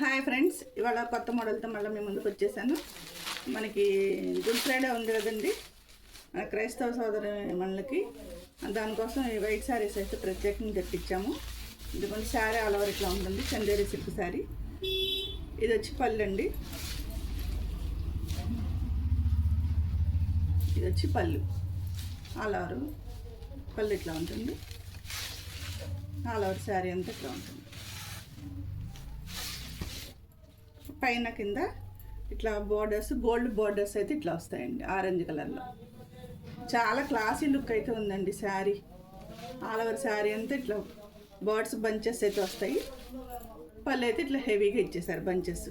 Hi friends, ఇవాళ కొత్త మోడల్తో మళ్ళీ మీ ముందుకు వచ్చేసాను. మనకి గుడ్ ఫ్రైడే ఉంది కదండి, మన క్రైస్తవ సోదరు మనలకి. దానికోసం ఈ వైట్ శారీస్ అయితే ప్రత్యేకంగా తెప్పించాము. ఇది కొంచెం శారీ ఆల్ ఓవర్ ఇట్లా ఉంటుంది, చందేరి సిల్క్ శారీ. ఇది వచ్చి పళ్ళు అండి, ఇది వచ్చి పళ్ళు ఆల్ ఓవర్. పళ్ళు ఇట్లా ఉంటుంది, ఆల్ ఓవర్ శారీ అంతా ఇట్లా ఉంటుంది. పైన కింద ఇట్లా బోర్డర్స్, గోల్డ్ బోర్డర్స్ అయితే ఇట్లా వస్తాయండి, ఆరెంజ్ కలర్లో. చాలా క్లాసీ లుక్ అయితే ఉందండి శారీ. ఆల్ ఓవర్ శారీ అంతా ఇట్లా బర్డ్స్ బంచెస్ అయితే వస్తాయి. పళ్ళు అయితే ఇట్లా హెవీగా ఇచ్చేసారు బంచెస్.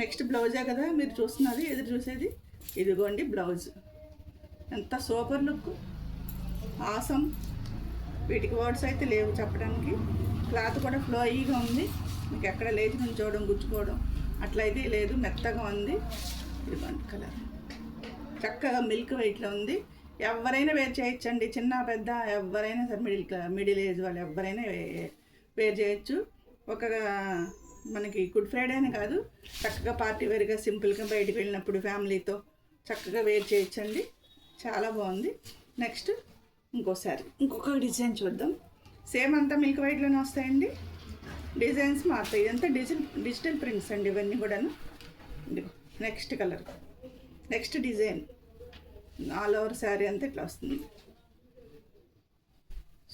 నెక్స్ట్ బ్లౌజే కదా మీరు చూస్తున్నది, ఎదురు చూసేది. ఇదిగోండి బ్లౌజ్. ఎంత సూపర్ లుక్, ఆసం. వీటికి వర్డ్స్ అయితే లేవు చెప్పడానికి. క్లాత్ కూడా ఫ్లోయీగా ఉంది, మీకు ఎక్కడ లేచి నుంచోవడం గుచ్చుకోవడం అట్లయితే లేదు, మెత్తగా ఉంది. ఇదిగోండి కలర్ చక్కగా మిల్క్ వెయిట్లో ఉంది. ఎవరైనా వేర్ చేయొచ్చండి, చిన్న పెద్ద ఎవరైనా సరే, మిడిల్ ఏజ్ వాళ్ళు ఎవరైనా వేర్ చేయొచ్చు. ఒక మనకి గుడ్ ఫ్రైడే అని కాదు, చక్కగా పార్టీ వేర్గా సింపుల్గా బయటికి వెళ్ళినప్పుడు ఫ్యామిలీతో చక్కగా వేర్ చేయొచ్చండి. చాలా బాగుంది. నెక్స్ట్ ఇంకొక డిజైన్ చూద్దాం. సేమ్ అంతా మిల్క్ వైట్లోనే వస్తాయండి, డిజైన్స్ మారుతాయి. ఇదంతా డిజిటల్ ప్రింట్స్ అండి ఇవన్నీ కూడాను. Next colour, next design. All over sari అంతా ఇట్లా వస్తుంది.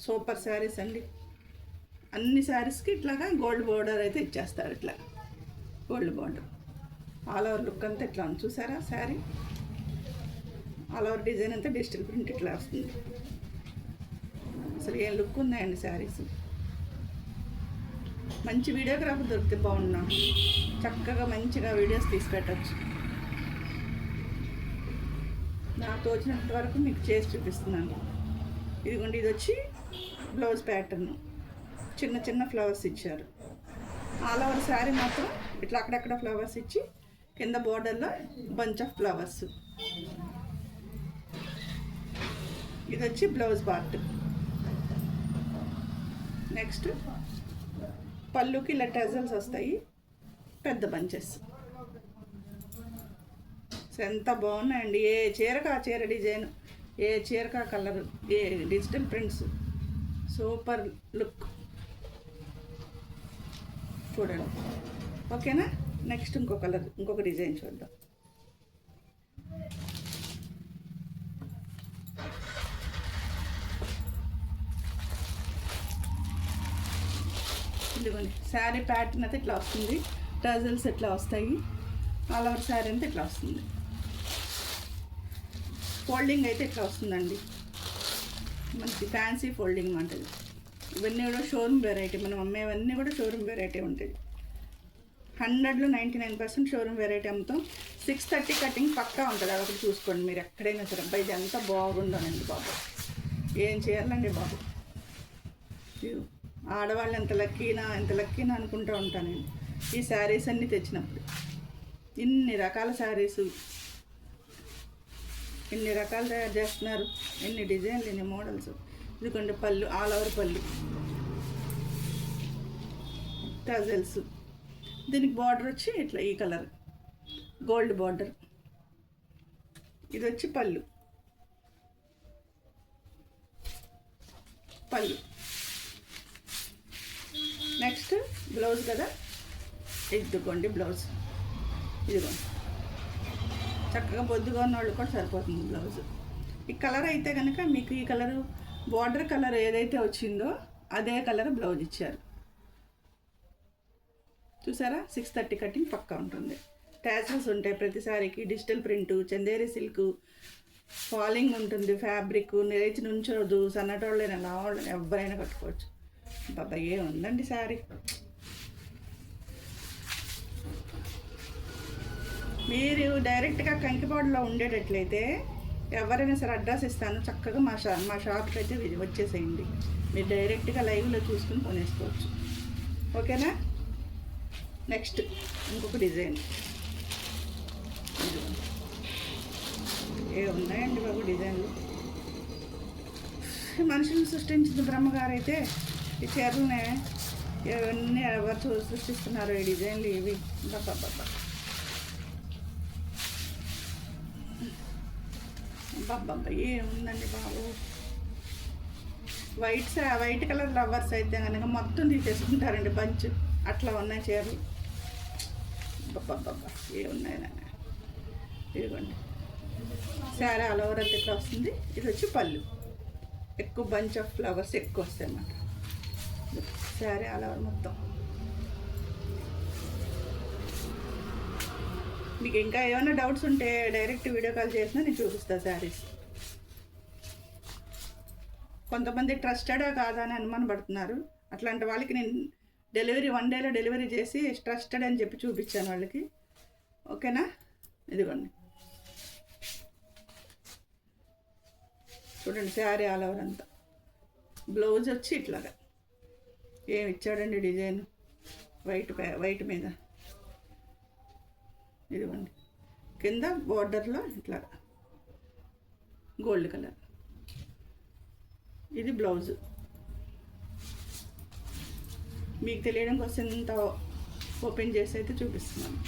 సూపర్ శారీస్ అండి. అన్ని శారీస్కి ఇట్లాగా గోల్డ్ బోర్డర్ అయితే ఇచ్చేస్తారు, ఇట్లా gold border. All over look అంతా ఇట్లా ఉంది, చూసారా శారీ. ఆల్ ఓవర్ డిజైన్ అంతా డిజిటల్ ప్రింట్ ఇట్లా వస్తుంది. అసలు ఏం లుక్ ఉన్నాయండి శారీస్. మంచి వీడియోగ్రాఫర్ దొరికితే బాగున్నాను, చక్కగా మంచిగా వీడియోస్ తీసి పెట్టచ్చు. నాకు తోచినంత వరకు మీకు చేసి చూపిస్తున్నాను. ఇదిగోండి, ఇది వచ్చి బ్లౌజ్ ప్యాటర్న్. చిన్న చిన్న ఫ్లవర్స్ ఇచ్చారు. ఆల్ ఓవర్ శారీ మాత్రం ఇట్లా అక్కడక్కడ ఫ్లవర్స్ ఇచ్చి, కింద బోర్డర్లో బంచ్ ఆఫ్ ఫ్లవర్స్. ఇది వచ్చి బ్లౌజ్ పార్ట్. నెక్స్ట్ పళ్ళుకి ఇలా టజల్స్ వస్తాయి, పెద్ద బంచెస్. ఎంత బాగున్నాయండి. ఏ చీరకు ఆ చీర డిజైన్, ఏ చీరకు ఆ కలర్, ఏ డిజిటల్ ప్రింట్స్. సూపర్ లుక్ చూడండి. ఓకేనా. నెక్స్ట్ ఇంకో కలర్, ఇంకొక డిజైన్ చూద్దాం. ఇదిగోండి శారీ ప్యాటర్న్ అయితే ఇట్లా వస్తుంది, టజల్స్ ఇట్లా వస్తాయి. ఆల్ ఓవర్ శారీ అంతా ఇట్లా వస్తుంది. ఫోల్డింగ్ అయితే ఇట్లా వస్తుందండి, మనకి ఫ్యాన్సీ ఫోల్డింగ్ ఉంటుంది. ఇవన్నీ కూడా షోరూమ్ వెరైటీ, మనం అమ్మేవన్నీ కూడా షోరూమ్ వెరైటీ ఉంటుంది. 100లో 99% షోరూమ్ వెరైటీ అమ్ముతాం. 630 కటింగ్ పక్కా ఉంటుంది, అదొకటి చూసుకోండి మీరు ఎక్కడైనా సరే. అబ్బాయి ఇది ఎంత బాగుండోనండి బాబు, ఏం చేయాలండి బాబు. ఆడవాళ్ళు ఎంత లక్కీనా అనుకుంటూ ఉంటాను నేను ఈ శారీస్ అన్నీ తెచ్చినప్పుడు. ఇన్ని రకాల శారీసు, ఎన్ని రకాలు తయారు చేస్తున్నారు, ఎన్ని డిజైన్లు, ఎన్ని మోడల్స్. ఇదిగోండి పళ్ళు, ఆల్ ఓవర్ పళ్ళు, టజల్స్. దీనికి బార్డర్ వచ్చి ఇట్లా ఈ కలర్ గోల్డ్ బార్డర్. ఇది వచ్చి పళ్ళు. నెక్స్ట్ బ్లౌజ్ కదా, ఇదిగోండి బ్లౌజ్. ఇదిగోండి చక్కగా బొద్దుగా ఉన్న వాళ్ళు కూడా సరిపోతుంది బ్లౌజ్. ఈ కలర్ అయితే కనుక మీకు ఈ కలరు బార్డర్ కలర్ ఏదైతే వచ్చిందో అదే కలర్ బ్లౌజ్ ఇచ్చారు, చూసారా. 630 కటింగ్ పక్కా ఉంటుంది. ట్యాచెస్ ఉంటాయి ప్రతిసారికి. Digital print, Chanderi silk, falling ఉంటుంది. ఫ్యాబ్రిక్ నేచి నుంచోదు, సన్నటోళ్ళైనా లావాళ్ళైనా ఎవరైనా కట్టుకోవచ్చు. బాబా ఏ ఉందండి శారీ. మీరు డైరెక్ట్గా కంకిపాడులో ఉండేటట్లయితే ఎవరైనా సరే అడ్రస్ ఇస్తాను, చక్కగా మా షాప్కి అయితే వచ్చేసేయండి. మీరు డైరెక్ట్గా లైవ్లో చూసుకుని కొనేసుకోవచ్చు. ఓకేనా. నెక్స్ట్ ఇంకొక డిజైన్. ఏ ఉన్నాయండి బాబు డిజైన్లు. మనుషులను సృష్టించిన బ్రహ్మగారైతే ఈ చీరలనే ఇవన్నీ ఎవరు సృష్టిస్తున్నారు ఈ డిజైన్లు ఇవి. బాబా బాబా ఏముందండి బాబు. వైట్ కలర్ లవర్స్ అయితే కనుక మొత్తం తీసేసుకుంటారండి బంచ్. అట్లా ఉన్నాయి చీరలు. బాబా ఏమున్నాయి నాన్న. ఇదిగోండి శారీ ఆల్ ఓవర్ అంతా ఇట్లా వస్తుంది. ఇది వచ్చి పళ్ళు. ఎక్కువ బంచ్ ఆఫ్ ఫ్లవర్స్ ఎక్కువ వస్తాయి అన్నమాట. శారీ ఆల్ ఓవర్ మొత్తం. మీకు ఇంకా ఏమైనా డౌట్స్ ఉంటే డైరెక్ట్ వీడియో కాల్ చేసినా నేను చూపిస్తాను శారీస్. కొంతమంది ట్రస్టెడా కాదా అని అనుమాన పడుతున్నారు. అట్లాంటి వాళ్ళకి నేను డెలివరీ 1 డేలో డెలివరీ చేసి ట్రస్టెడ్ అని చెప్పి చూపించాను వాళ్ళకి. ఓకేనా. ఇదిగోండి చూడండి శారీ ఆల్ ఓవర్ అంతా. బ్లౌజ్ వచ్చి ఇట్లాగా ఏమి ఇచ్చాడండి డిజైన్ వైట్ మీద. ఇదిగోండి కింద బోర్డర్లో ఇట్లాగా గోల్డ్ కలర్. ఇది బ్లౌజ్. మీకు తెలియడం కోసం ఇంత ఓపెన్ చేసి అయితే చూపిస్తున్నాను.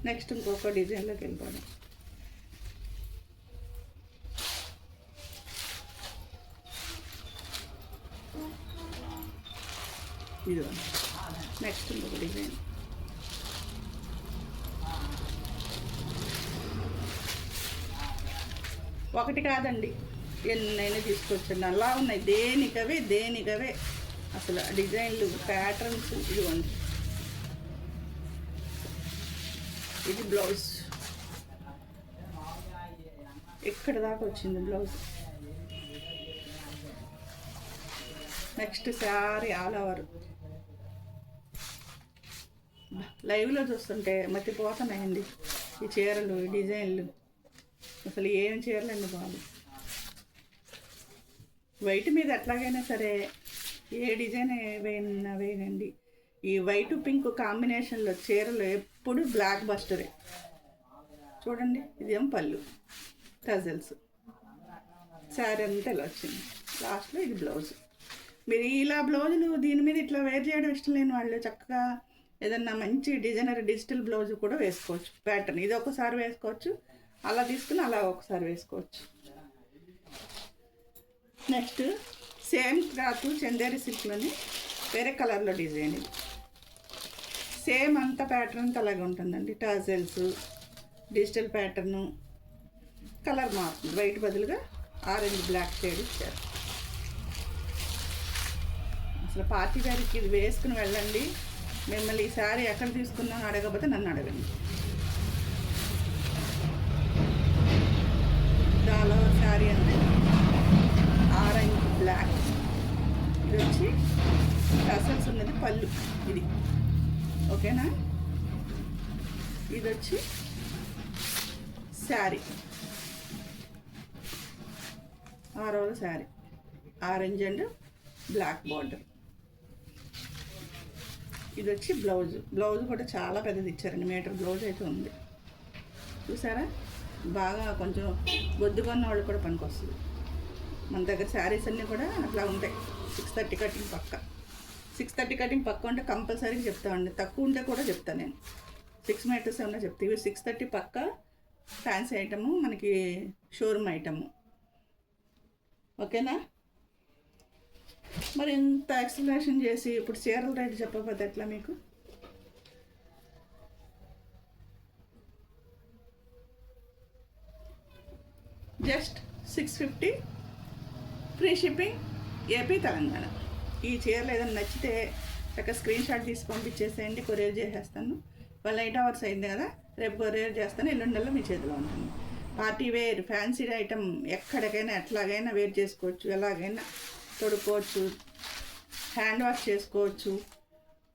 నెక్స్ట్ ఇంకొక డిజైన్లోకి వెళ్ళిపోదాం. ఇది నెక్స్ట్ ఇంకొక డిజైన్. ఒకటి కాదండి, ఎన్నైనా తీసుకొచ్చండి. అలా ఉన్నాయి దేనికవే అసలు డిజైన్లు ప్యాటర్న్స్. ఇదిగోండి ఇది బ్లౌజ్. ఇక్కడ దాకా వచ్చింది blouse. Next sari all over. లైవ్లో చూస్తుంటే మర్చిపోతున్నాయండి ఈ చీరలు, ఈ డిజైన్లు. అసలు ఏం చీరలండి బాబు. వైట్ మీద ఎట్లాగైనా సరే ఏ డిజైన్ వేయనండి. ఈ వైట్ పింక్ కాంబినేషన్లో చీరలు ఎప్పుడు బ్లాక్ బస్టరే. చూడండి ఇదేం పళ్ళు, టజల్స్. శారీ అంతా ఇలా వచ్చింది. లాస్ట్లో ఇది బ్లౌజ్. మీరు ఇలా బ్లౌజులు దీని మీద ఇట్లా వేర్ చేయడం ఇష్టం లేని వాళ్ళు చక్కగా ఏదన్నా మంచి డిజైనర్ డిజిటల్ బ్లౌజ్ కూడా వేసుకోవచ్చు. ప్యాటర్న్ ఇది ఒకసారి వేసుకోవచ్చు, అలా తీసుకుని అలా ఒకసారి వేసుకోవచ్చు. నెక్స్ట్ సేమ్ క్లాత్ చందేరి సిల్క్లోని వేరే కలర్లో డిజైన్. ఇది సేమ్ అంత ప్యాటర్న్ అంతా అలాగే ఉంటుందండి. టజల్స్, డిజిటల్ ప్యాటర్ను, కలర్ మారుతుంది. వైట్ బదులుగా ఆరెంజ్ బ్లాక్ షేడ్ ఇచ్చారు. అసలు పార్టీ వేర్కి ఇది వేసుకుని వెళ్ళండి. మిమ్మల్ని ఈ శారీ ఎక్కడ తీసుకున్నాను అడగకపోతే నన్ను అడగండి. చాలా శారీ అంటే ఆరెంజ్ బ్లాక్. ఇది వచ్చి టసల్స్ ఉన్నది పళ్ళు. ఇది ఓకేనా. ఇది వచ్చి శారీ, ఆరోజు sari orange and black border. ఇది వచ్చి బ్లౌజ్. బ్లౌజ్ కూడా చాలా పెద్దది ఇచ్చారండి. మీటర్ బ్లౌజ్ అయితే ఉంది చూసారా. బాగా కొంచెం బొద్దుకున్న వాళ్ళు కూడా పనికి వస్తుంది. మన దగ్గర శారీస్ అన్నీ కూడా అట్లా ఉంటాయి. 630 కటింగ్ పక్క. 630 కటింగ్ పక్క ఉంటే కంపల్సరీగా చెప్తామండి. తక్కువ ఉంటే కూడా చెప్తాను నేను. 6 మీటర్స్ ఏమన్నా చెప్తా. ఇవి 630 పక్క ఫ్యాన్సీ ఐటము, మనకి షోరూమ్ ఐటము. ఓకేనా. మరి ఇంత ఎక్స్ప్లెనేషన్ చేసి ఇప్పుడు చీరల రేటు చెప్పకపోతే ఎట్లా మీకు. Just 650 free shipping AP Telangana. ఈ చీరలు ఏదైనా నచ్చితే చక్కగా స్క్రీన్ షాట్ తీసి పంపించేసేయండి. కొరియర్ చేసేస్తాను. వాళ్ళ 8 hours అయింది కదా, రేపు కొరియర్ చేస్తాను. ఎల్లుండల్లో మీ చేతిలో ఉంటుంది. పార్టీ వేర్ ఫ్యాన్సీ ఐటమ్ ఎక్కడికైనా ఎట్లాగైనా వేర్ చేసుకోవచ్చు. ఎలాగైనా తొడుక్కోవచ్చు, హ్యాండ్ వాష్ చేసుకోవచ్చు.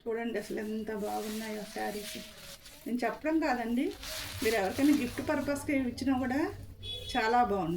చూడండి అసలు ఎంత బాగున్నాయో శారీస్. నేను చెప్పడం కాదండి, మీరు ఎవరికైనా గిఫ్ట్ పర్పస్కి ఇచ్చినా కూడా చాలా బాగుంది.